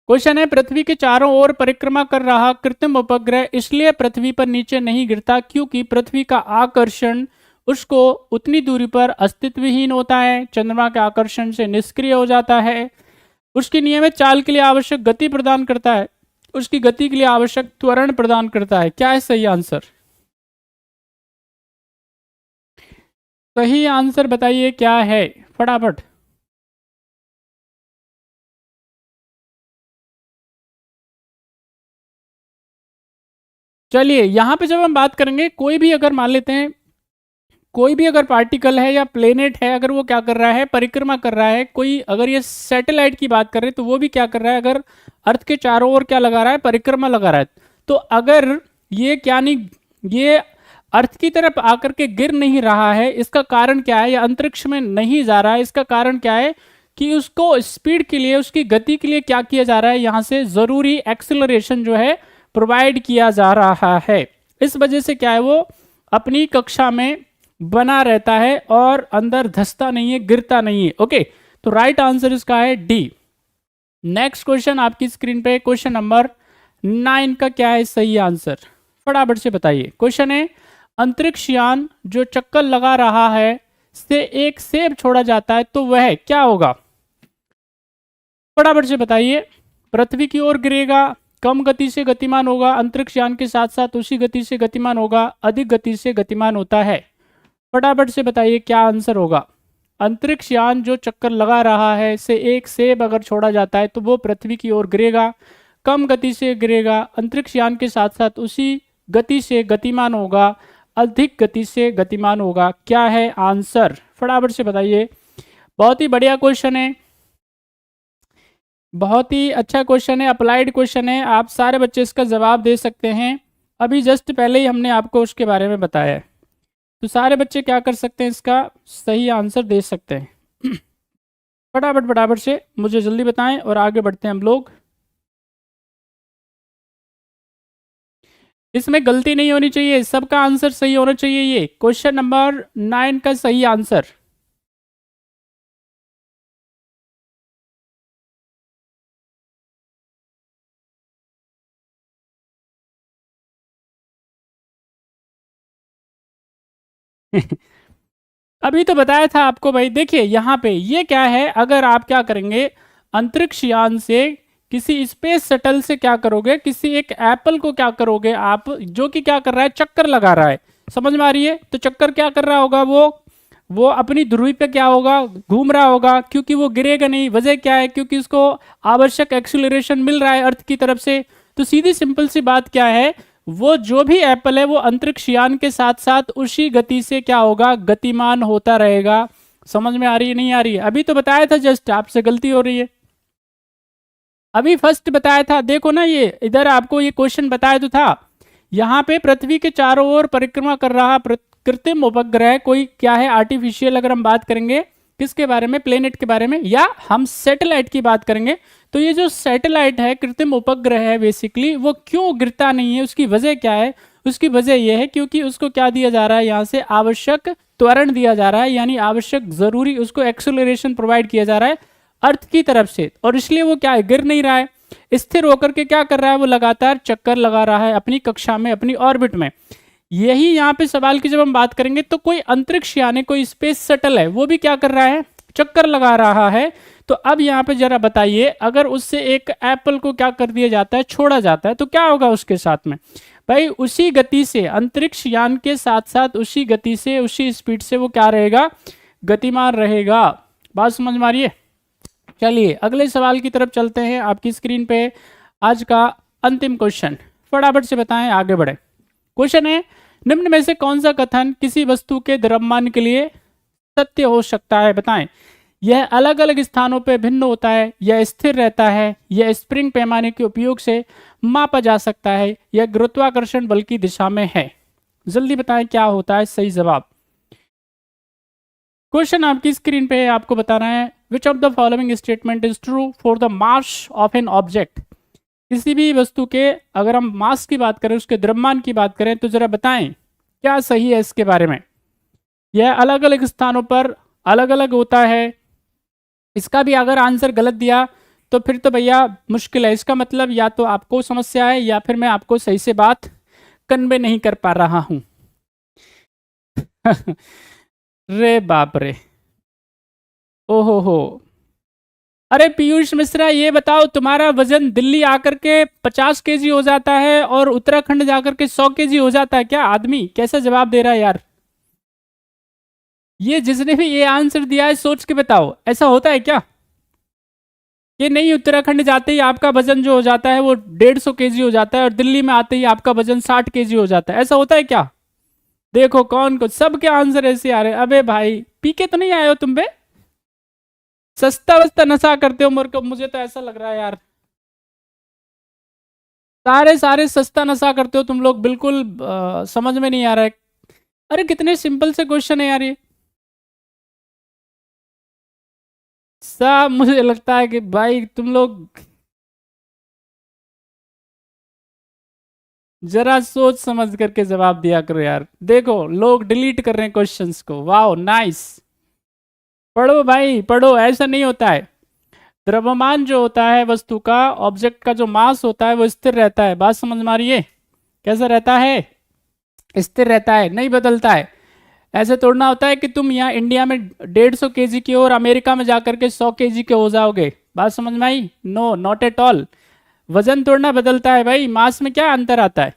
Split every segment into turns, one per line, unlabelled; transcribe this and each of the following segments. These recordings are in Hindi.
क्वेश्चन है, पृथ्वी के चारों ओर परिक्रमा कर रहा कृत्रिम उपग्रह इसलिए पृथ्वी पर नीचे नहीं गिरता क्योंकि पृथ्वी का आकर्षण उसको उतनी दूरी पर अस्तित्वहीन होता है, चंद्रमा के आकर्षण से निष्क्रिय हो जाता है, उसकी नियमित चाल के लिए आवश्यक गति प्रदान करता है, उसकी गति के लिए आवश्यक त्वरण प्रदान करता है। क्या है सही आंसर? सही आंसर बताइए क्या है, फटाफट। चलिए, यहां पे जब हम बात करेंगे, कोई भी अगर मान लेते हैं, कोई भी अगर पार्टिकल है या प्लेनेट है, अगर वो क्या कर रहा है, परिक्रमा कर रहा है, कोई अगर ये सैटेलाइट की बात कर रहे हैं तो वो भी क्या कर रहा है, अगर अर्थ के चारों ओर क्या लगा रहा है, परिक्रमा लगा रहा है, तो अगर ये क्या नहीं, ये अर्थ की तरफ आकर के गिर नहीं रहा है, इसका कारण क्या है, या अंतरिक्ष में नहीं जा रहा है, इसका कारण क्या है कि उसको स्पीड के लिए, उसकी गति के लिए क्या किया जा रहा है, यहां से जरूरी एक्सेलरेशन जो है प्रोवाइड किया जा रहा है। इस वजह से क्या है, वो अपनी कक्षा में बना रहता है और अंदर धंसता नहीं है, गिरता नहीं है। ओके, तो राइट आंसर इसका है डी। नेक्स्ट क्वेश्चन आपकी स्क्रीन पे, क्वेश्चन नंबर 9 का क्या है सही आंसर, फटाफट से बताइए। क्वेश्चन है, अंतरिक्ष यान जो चक्कर लगा रहा है से एक सेब छोड़ा जाता है तो वह क्या होगा, फटाफट से बताइए। पृथ्वी की ओर गिरेगा, कम गति से गतिमान होगा, अंतरिक्ष यान के साथ साथ उसी गति से गतिमान होगा, अधिक गति से गतिमान होता है, फटाफट से बताइए क्या आंसर होगा। अंतरिक्ष यान जो चक्कर लगा रहा है से एक सेब अगर छोड़ा जाता है तो वो पृथ्वी की ओर गिरेगा, कम गति से गिरेगा, अंतरिक्ष यान के साथ साथ उसी गति से गतिमान होगा, अधिक गति से गतिमान होगा। क्या है आंसर, फटाफट से बताइए। बहुत ही बढ़िया क्वेश्चन है, बहुत ही अच्छा क्वेश्चन है, अप्लाइड क्वेश्चन है, आप सारे बच्चे इसका जवाब दे सकते हैं। अभी जस्ट पहले ही हमने आपको उसके बारे में बताया है, तो सारे बच्चे क्या कर सकते हैं, इसका सही आंसर दे सकते हैं। फटाफट फटाफट से मुझे जल्दी बताएं और आगे बढ़ते हैं हम लोग। इसमें गलती नहीं होनी चाहिए, सबका आंसर सही होना चाहिए। ये क्वेश्चन नंबर 9 का सही आंसर। अभी तो बताया था आपको भाई, देखिए यहाँ पे ये क्या है, अगर आप क्या करेंगे, अंतरिक्ष यान से किसी स्पेस शटल से क्या करोगे, किसी एक एप्पल को क्या करोगे आप, जो कि क्या कर रहा है, चक्कर लगा रहा है, समझ में आ रही है, तो चक्कर क्या कर रहा होगा, वो अपनी ध्रुवी पे क्या होगा, घूम रहा होगा, क्योंकि वो गिरेगा नहीं। वजह क्या है, क्योंकि उसको आवश्यक एक्सीलरेशन मिल रहा है अर्थ की तरफ से। तो सीधी सिंपल सी बात क्या है, वो जो भी एप्पल है वो अंतरिक्ष यान के साथ साथ उसी गति से क्या होगा, गतिमान होता रहेगा। समझ में आ रही है नहीं आ रही है? अभी तो बताया था, जस्ट आपसे गलती हो रही है। अभी फर्स्ट बताया था, देखो ना, ये इधर आपको ये क्वेश्चन बताया तो था, यहाँ पे पृथ्वी के चारों ओर परिक्रमा कर रहा कृत्रिम उपग्रह, कोई क्या है, आर्टिफिशियल, अगर हम बात करेंगे किसके बारे में, प्लेनेट के बारे में, या हम सैटेलाइट की बात करेंगे, तो ये जो सैटेलाइट है, कृत्रिम उपग्रह है, बेसिकली वो क्यों गिरता नहीं है, उसकी वजह क्या है, उसकी वजह यह है क्योंकि उसको क्या दिया जा रहा है, यहाँ से आवश्यक त्वरण दिया जा रहा है, यानी आवश्यक जरूरी उसको एक्सेलरेशन प्रोवाइड किया जा रहा है अर्थ की तरफ से, और इसलिए वो क्या है, गिर नहीं रहा है, स्थिर होकर के क्या कर रहा है, वो लगातार चक्कर लगा रहा है अपनी कक्षा में, अपनी ऑर्बिट में। यही यहाँ पे सवाल की जब हम बात करेंगे, तो कोई अंतरिक्ष यानी कोई स्पेस शटल है, वो भी क्या कर रहा है, चक्कर लगा रहा है। तो अब यहाँ पे जरा बताइए, अगर उससे एक एप्पल को क्या कर दिया जाता है, छोड़ा जाता है, तो क्या होगा उसके साथ में, भाई उसी गति से, अंतरिक्ष यान के साथ साथ उसी गति से, उसी स्पीड से वो क्या रहेगा, गतिमान रहेगा। बात समझ में आ रही है? चलिए अगले सवाल की तरफ चलते हैं, आपकी स्क्रीन पे आज का अंतिम क्वेश्चन, फटाफट से बताएं, आगे बढ़े। क्वेश्चन है, निम्न में से कौन सा कथन किसी वस्तु के द्रव्यमान के लिए सत्य हो सकता है, बताएं। यह अलग अलग स्थानों पर भिन्न होता है, यह स्थिर रहता है, यह स्प्रिंग पैमाने के उपयोग से मापा जा सकता है, यह गुरुत्वाकर्षण बल की दिशा में है। जल्दी बताएं क्या होता है सही जवाब। क्वेश्चन आपकी स्क्रीन पे आपको बताना है, which of the following statement is true for the mass of an object. किसी भी वस्तु के अगर हम मास की बात करें, उसके द्रव्यमान की बात करें, तो जरा बताएं क्या सही है इसके बारे में। यह अलग अलग स्थानों पर अलग अलग होता है, इसका भी अगर आंसर गलत दिया तो फिर तो भैया मुश्किल है। इसका मतलब या तो आपको समस्या है या फिर मैं आपको सही से बात कन्वे नहीं कर पा रहा हूं। रे बाप रे, ओहो। अरे पीयूष मिश्रा, ये बताओ तुम्हारा वजन दिल्ली आकर के 50 kg हो जाता है और उत्तराखंड जाकर के 100 kg हो जाता है क्या? आदमी कैसा जवाब दे रहा है यार? ये जिसने भी ये आंसर दिया है सोच के बताओ, ऐसा होता है क्या? कि नहीं, उत्तराखंड जाते ही आपका वजन जो हो जाता है वो 150 kg हो जाता है और दिल्ली में आते ही आपका वजन 60 kg हो जाता है, ऐसा होता है क्या? देखो कौन को सबके आंसर ऐसे आ रहे हैं। अबे भाई पी के तो नहीं आए हो तुम बे? सस्ता वस्ता नशा करते हो मेरे को, मुझे तो ऐसा लग रहा है यार। सारे सारे सस्ता नशा करते हो तुम लोग, बिल्कुल समझ में नहीं आ रहा है। अरे कितने सिंपल से क्वेश्चन है यार ये। सब मुझे लगता है कि भाई तुम लोग जरा सोच समझ करके जवाब दिया करो यार। देखो लोग डिलीट कर रहे हैं क्वेश्चंस को, वाओ नाइस। पढ़ो भाई पढ़ो, ऐसा नहीं होता है। द्रव्यमान जो होता है वस्तु का, ऑब्जेक्ट का जो मास होता है वो स्थिर रहता है। बात समझ में आ रही है? कैसा रहता है? स्थिर रहता है, नहीं बदलता है। ऐसे तोड़ना होता है कि तुम यहाँ इंडिया में 150 kg के हो और अमेरिका में जाकर के 100 kg के हो जाओगे। बात समझ में आई? No, not at all. वजन तोड़ना बदलता है भाई, मास में क्या अंतर आता है?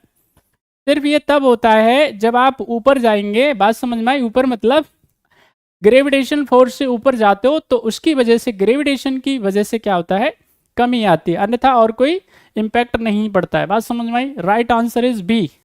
सिर्फ ये तब होता है जब आप ऊपर जाएंगे। बात समझ में आई? ऊपर मतलब ग्रेविटेशन फोर्स से ऊपर जाते हो तो उसकी वजह से, ग्रेविटेशन की वजह से क्या होता है, कमी आती है, अन्यथा और कोई इंपैक्ट नहीं पड़ता है। बात समझ में आई? Right answer is B.